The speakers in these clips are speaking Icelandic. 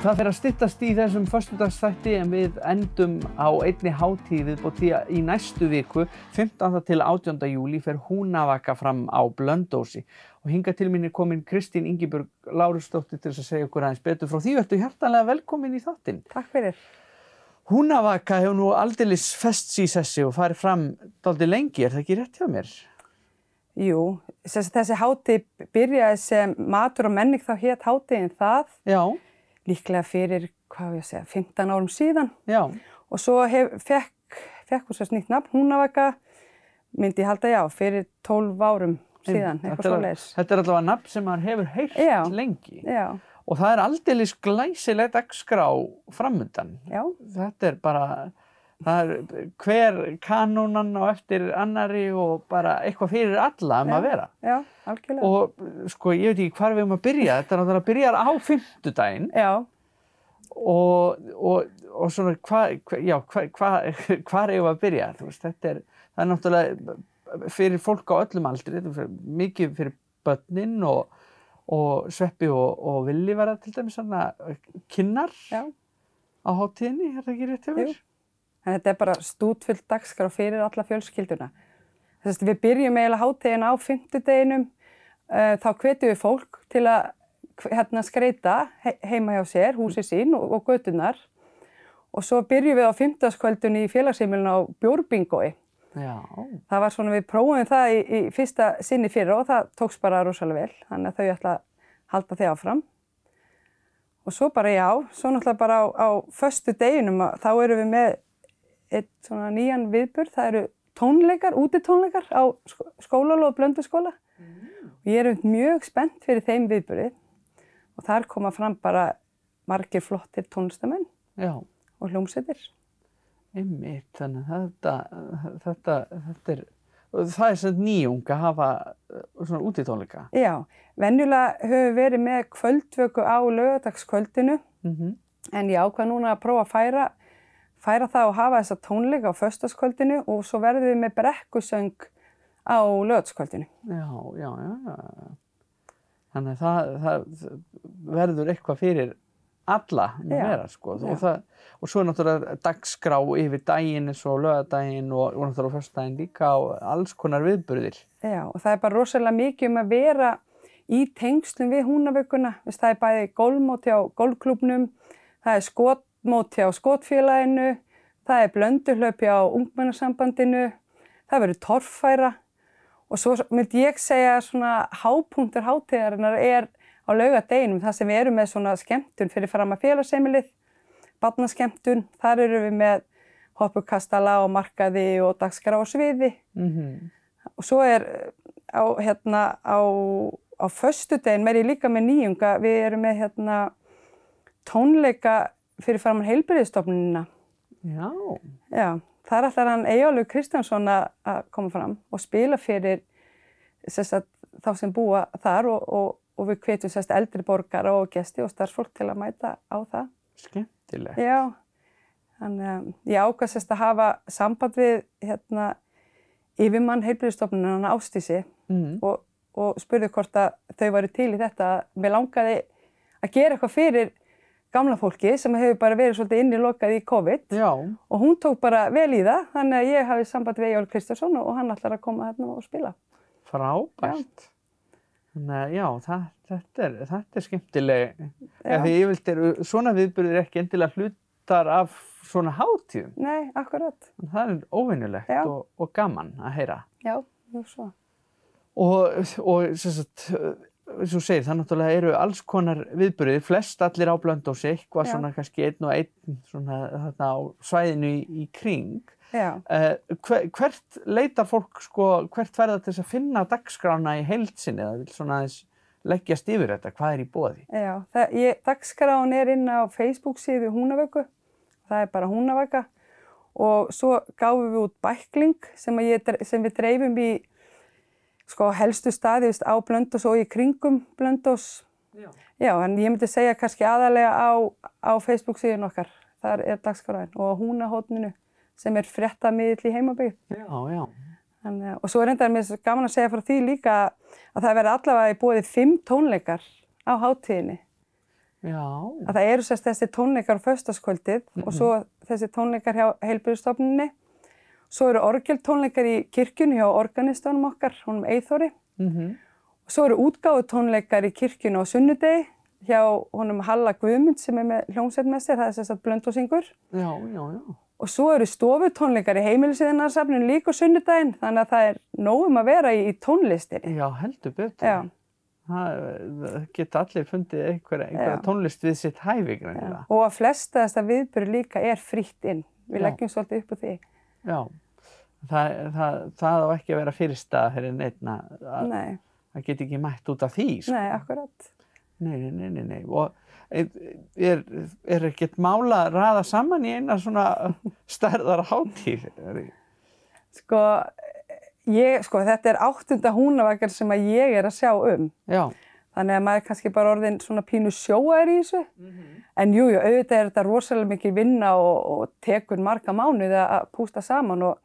Það fer að styttast í þessum föstudagsþætti en við endum á einni hátíð viðbót því að í næstu viku, 15. til 18. júlí, fer Húnavaka fram á Blönduósi. Og hingað til mín komin Kristín Ingibjörg Lárusdóttir til þess að segja okkur aðeins betur frá því. Vertu hjartanlega velkomin í þáttinn. Takk fyrir. Húnavaka hefur nú aldeilis fest í sessi og farið fram dálítið lengi, það ekki rétt hjá mér? Jú, þessi hátíð byrjaði sem matur og menning, þá hét hátíðin það. Já. Líklega fyrir, 15 árum síðan. Já. Og svo fekk hún svo nýtt nafn, Húnavaka, myndi ég halda fyrir 12 árum síðan, eitthvað svoleiðis. Þetta er allavega nafn sem maður hefur heyrt lengi. Já. Og það er aldeilis glæsileg dagskrá framundan. Já. Þetta er bara, það er hver kanónan á eftir annari og bara eitthvað fyrir alla að vera. Já, algjörlega. Og sko, ég veit ekki hvar við að byrja. Þetta er náttúrulega að byrja á fimmtudaginn. Já. Og svona, hvar eigum við að byrja? Þú veist, það er náttúrulega fyrir fólk á öllum aldri, þetta er mikið fyrir börnin og Sveppi og Villi verða til dæmis svona kynnar á hátíðinni, er það ekki rétt hjá mér? En þetta er bara stútfullt dagskrá fyrir alla fjölskylduna. Þess að við byrjum eiginlega hátíðina á fimmtudeginum, þá hvetjum við fólk til að skreyta heima hjá sér, húsið sín og göturnar. Og svo byrjum við á fimmtudagskvöldunni í félagsheimilinu á bjórbingói. Já. Það var svona, við prófum það í fyrsta sinni fyrir og það tókst bara rosalega vel. Þannig að þau ætla að halda þig áfram. Og svo bara svo náttúrulega bara á föstudeginum, þá erum við með einn svona nýjan viðburð. Það eru tónleikar, útitónleikar á skólalóð Blönduskóla. Og ég er mjög spennt fyrir þeim viðburði. Og þar koma fram bara margir flottir tónlistamenn og hljómsveitir. Einmitt, þannig að það er svona nýjung að hafa svona útitónleika. Já, venjulega höfum við verið með kvöldvöku á laugardagskvöldinu, en ég ákvað núna að prófa að færa það og hafa þessa tónleika á föstudagskvöldinu og svo verðum við með brekkusöng á laugardagskvöldinu. Já. Þannig að það verður eitthvað fyrir alla vera, sko. Og svo er náttúrulega dagskrá yfir daginn eins og laugardaginn og náttúrulega föstudaginn líka og alls konar viðburðir. Já, og það er bara rosalega mikið að vera í tengslum við Húnavökuna. Það er bæði golfmóti á golfklúbbnum, það er skotmóti á skotfélaginu, það er blönduhlaupi á ungmennasambandinu, það verður torffæra og svo myndi ég segja svona hápunktur hátíðarinnar er á laugardeginum, þar sem við erum með svona skemmtun fyrir fram að félagsheimilið, barnaskemmtun, þar erum við með hoppukastala og markaði og dagskrá á sviði. Og svo er á föstudaginn er ég líka með nýjunga, við erum með tónleika fyrir fram að heilbrigðisstofnunina. Já, þar ætlar hann Eyjólfur Kristjánsson að koma fram og spila fyrir þá sem búa þar og við hvetjum eldri borgara og gesti og starfsfólk til að mæta á það. Skemmtilegt. Já, þannig að ég ákvað að hafa samband við yfirmann heilbrigðisstofnunarinnar Ásdísi og spurði hvort að þau væru til í þetta. Mér langaði að gera eitthvað fyrir gamla fólki sem hefur bara verið svolítið innilokað í COVID. Já. Og hún tók bara vel í það, þannig að ég hafi samband við Eyjólfur Kristjánsson og hann ætlar að koma hérna og spila. Frábært. Þannig að þetta er skemmtileg. Því yfirleitt eru svona viðburðir ekki endilega hlutar af svona hátíðum. Nei, akkurat. Það er óvenjulegt og gaman að heyra. Já, svo. Og sem sagt, eins og segir, það náttúrulega eru alls konar viðburðir, flest allir á Blönduósi, eitthvað svona kannski einn og einn svona þarna á svæðinu í kring. Já. Hvert leitar fólk, hvert verða til þess að finna dagskrána í heild sinni? Það vil svona aðeins leggjast yfir þetta, hvað er í boði? Já, dagskráin er inn á Facebook-síðu Húnavöku, það er bara Húnavaka og svo gáfum við út bækling sem við dreifum í helstu staði á Blönduós og í kringum Blönduós. Já, en ég myndi segja kannski aðalega á Facebook-síðun okkar, þar er dagskráin og á Húnahotninu sem er fréttamiðill í heimabyggð. Já. Og svo er reyndar mér gaman að segja frá því líka að það verði allavega í boði 5 tónleikar á hátíðinni. Já. Að það eru sérst þessi tónleikar á föstudagskvöldið og svo þessi tónleikar hjá heilbrigðisstofnuninni. Svo eru orgeltónleikar í kirkjunni hjá organistanum okkar, honum Eyþóri. Svo eru útgáfutónleikar í kirkjunni á sunnudegi hjá honum Halla Guðmund sem með hljómsveit með sér, það sérst blöndósingur. Já. Og svo eru stofutónleikar í heimilisiðnaðarsafninu líka á sunnudaginn, þannig að það nóg að vera í tónlistinni. Já, heldur betur. Já. Það geta allir fundið einhverja tónlist við sitt hæfi greinilega. Og að flesta þessa viðburður líka frítt inn. Við leggjum svolítið upp á því. Já, það á ekki að vera fyrirstaða fyrir neitt að það geti ekki mætt út af því. Sko. Nei, akkurat. Nei. Og er ekkert mála að raða saman í eina svona stærðar hátíð? Sko, þetta 8. húnavakar sem að ég að sjá Já. Þannig að maður kannski bara orðin svona pínu sjóaður í þessu. En jú, auðvitað þetta rosalega mikil vinna og tekur marga mánuði að pústa saman og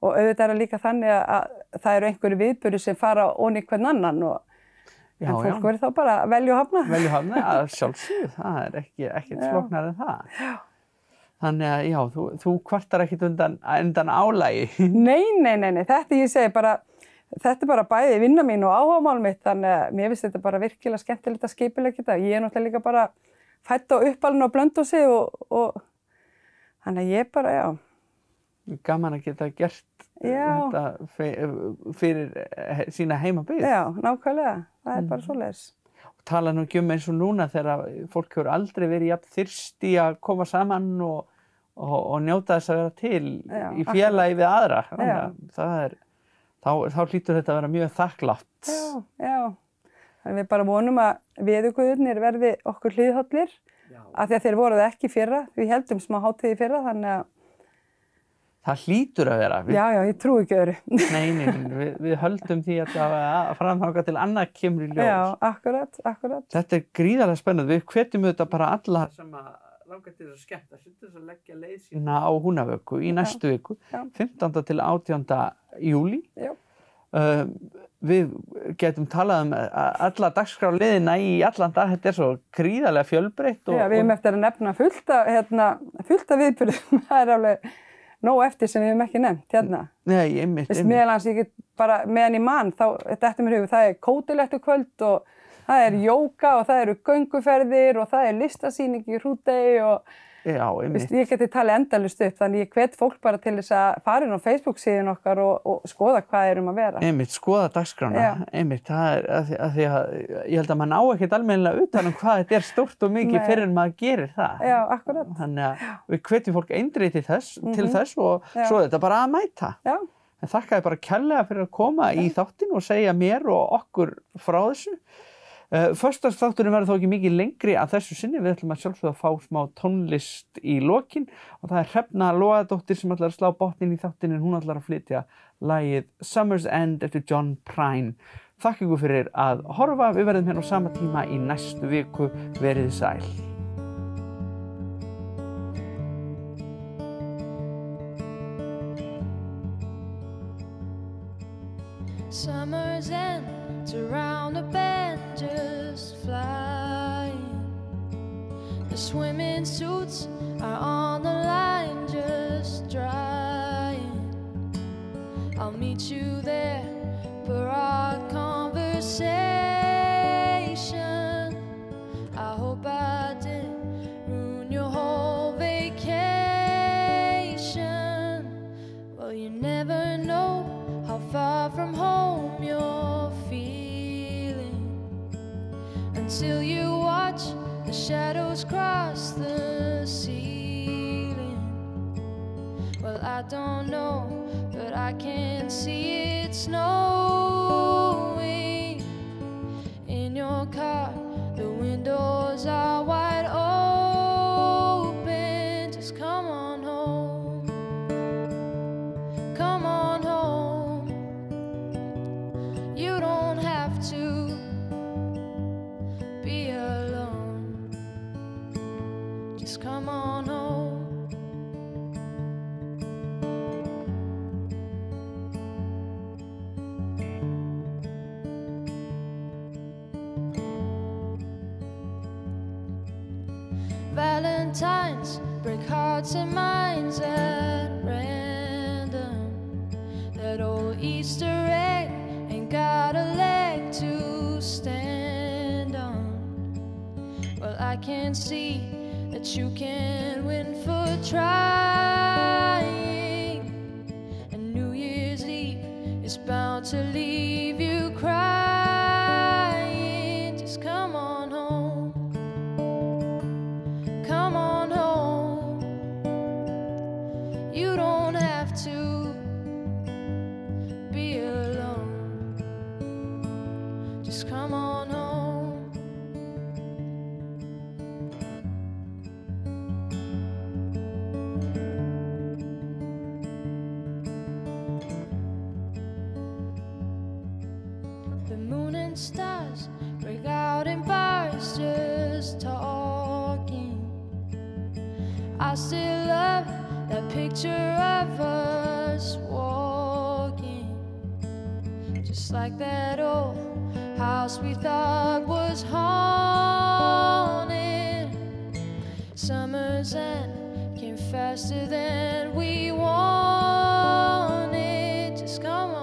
auðvitað líka þannig að það eru einhverju viðburðir sem fara onni hvern annan en fólk verður þá bara að velja og hafna. Velja og hafna, að sjálfsögðu, það ekkert flóknar en það. Já. Þannig að þú kvartar ekkert undan álagi. Nei, þetta ég segi bara, þetta bara bæði vinna mín og áhugamál mitt, þannig að mér finnst þetta bara virkilega skemmtilegt að skipuleggja þetta. Ég náttúrulega líka bara fædd á uppalinn á Blönduósi og þannig að ég bara, Gaman að geta gert þetta fyrir sína heimabyggð. Já, nákvæmlega. Það bara svoleiðis. Tala nú ekki eins og núna þegar fólk hefur aldrei verið jafn þyrsti að koma saman og njóta þess að vera til í félagi við aðra. Þá hlýtur þetta að vera mjög þakklátt. Já. Þannig við bara vonum að veðurguðirnir verði okkur hlýðhollir af því að þeir voru það ekki í fyrra. Við heldum smá hátíð í fyrra, þannig að það hlýtur að vera. Já, ég trúi ekki öðru. Nei, við höldum því að framhanga til annað kemur í ljós. Já, akkurat. Þetta gríðarlega spennandi. Við hvetjum auðvitað bara alla sem að langar til að skemmta, þess að leggja leið sína á Húnavöku í næstu viku, 15. til 18. júlí. Já. Við getum talað alla dagskrárliðina í allan dag. Þetta svo gríðarlega fjölbreytt. Já, við höfum eftir að nefna fullt af viðburðum. Það alveg nóg eftir sem við höfum ekki nefnt hérna. Nei, einmitt. Meðalans ég get bara meðan í mann, þá þetta mér hugum, það kótilettukvöld og það jóga og það eru gönguferðir og það listasýning í Hrútey og einmitt. Ég geti talið endalaust upp, þannig ég hvet fólk bara til þess að fara inn á Facebook-síðun okkar og skoða hvað að vera. Einmitt, skoða dagskrána. Einmitt, það að því að ég held að maður ná ekkert almennilega utan hvað þetta stórt og mikið fyrir en maður gerir það. Já, akkurat. Þannig að við hvetjum fólk eindrið til þess og svo þetta bara að mæta. Já. En þakka ég bara kærlega fyrir að koma í þáttinn og segja mér og okkur frá þessu. Föstudagsþátturinn verður þó ekki mikið lengri að þessu sinni. Við ætlum að sjálfsögðu að fá smá tónlist í lokin og það Hrefna Logadóttir sem ætlar að slá botninn í þáttinn en hún ætlar að flytja lagið Summer's End eftir John Prine. Þakka ykkur fyrir að horfa. Við verðum hérna á sama tíma í næstu viku. Verið sæl. Summer's end, around a bend, just flying. The swimming suits are on the line, just drying. I'll meet you there for our conversation. I hope I didn't ruin your whole vacation. Well, you never know how far from home you're feeling until you watch the shadows cross the ceiling. Well, I don't know, but I can see it snowing in your car. The windows are wide open. Just come on home. Come on home. You don't have to be alone. Just come on home. Valentines break hearts and minds at random. That old Easter egg ain't got a leg to stand on. Well, I can see that you can win for trying, and New Year's Eve is bound to leave you crying. Just come on home, come on home. You don't have to be alone. Just come on home. The moon and stars break out in bars just talking. I still love that picture of us walking, just like that old house we thought was haunted. Summer's end came faster than we wanted. Just come on.